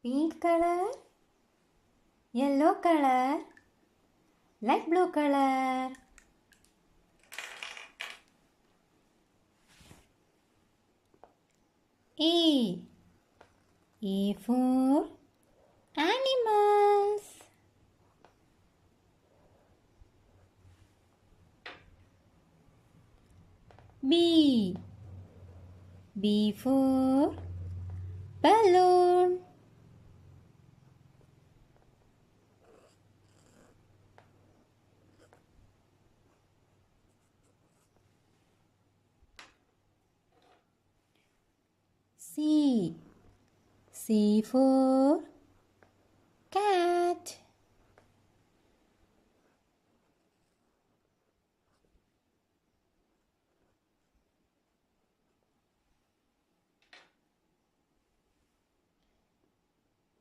pink color, yellow color, light blue color. A. A for animals. B. B for balloon. C. C for cat.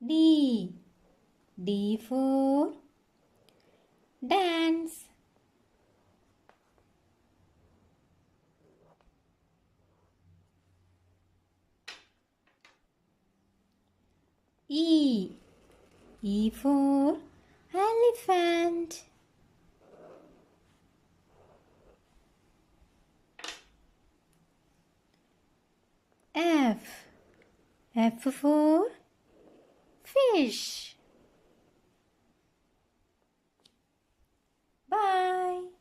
D. D for dance. E. E for elephant. F. F for fish. Bye.